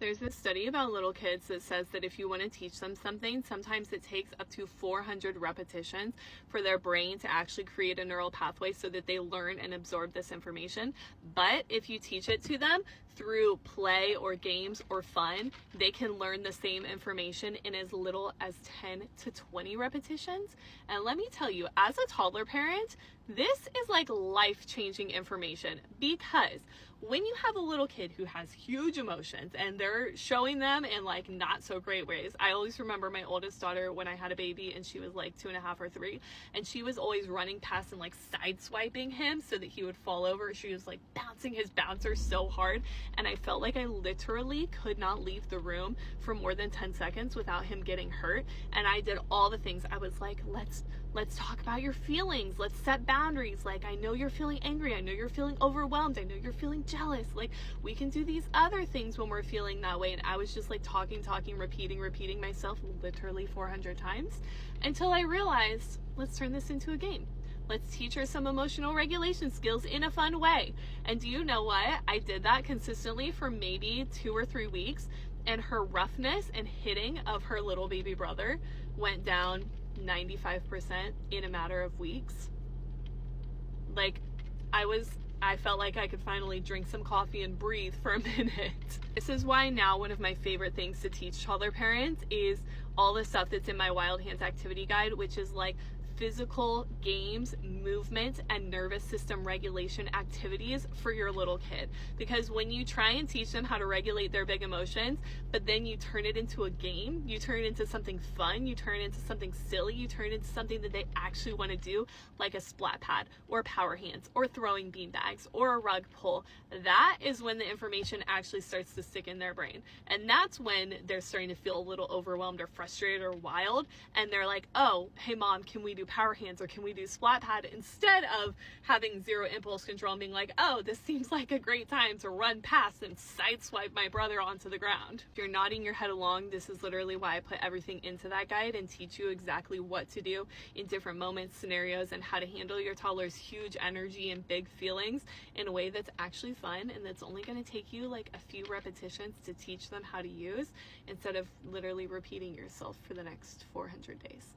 There's this study about little kids that says that if you want to teach them something, sometimes it takes up to 400 repetitions for their brain to actually create a neural pathway so that they learn and absorb this information. But if you teach it to them through play or games or fun, they can learn the same information in as little as 10 to 20 repetitions. And let me tell you, as a toddler parent, this is like life-changing information, because when you have a little kid who has huge emotions and they're showing them in like not so great ways. I always remember my oldest daughter when I had a baby and she was like 2.5 or 3, and she was always running past and like sideswiping him so that he would fall over. She was like bouncing his bouncer so hard, and I felt like I literally could not leave the room for more than 10 seconds without him getting hurt. And I did all the things. I was like, let's talk about your feelings. Let's set boundaries. Like, I know you're feeling angry. I know you're feeling overwhelmed. I know you're feeling jealous. Like, we can do these other things when we're feeling that way. And I was just like talking, repeating myself literally 400 times until I realized, let's turn this into a game. Let's teach her some emotional regulation skills in a fun way. And do you know what? I did that consistently for maybe 2 or 3 weeks, and her roughness and hitting of her little baby brother went down 95% in a matter of weeks. Like, I felt like I could finally drink some coffee and breathe for a minute. This is why now one of my favorite things to teach toddler parents is all the stuff that's in my Wild Hands activity guide, which is like physical games, movement, and nervous system regulation activities for your little kid. Because when you try and teach them how to regulate their big emotions, but then you turn it into a game, you turn it into something fun, you turn it into something silly, you turn it into something that they actually want to do, like a splat pad or power hands or throwing bean bags or a rug pull, that is when the information actually starts to stick in their brain. And that's when they're starting to feel a little overwhelmed or frustrated or wild, and they're like, oh, hey mom, can we do power hands or can we do splat pad, instead of having zero impulse control and being like, oh, this seems like a great time to run past and sideswipe my brother onto the ground. If you're nodding your head along, this is literally why I put everything into that guide and teach you exactly what to do in different moments, scenarios, and how to handle your toddler's huge energy and big feelings in a way that's actually fun and that's only going to take you like a few repetitions to teach them how to use, instead of literally repeating yourself for the next 400 days.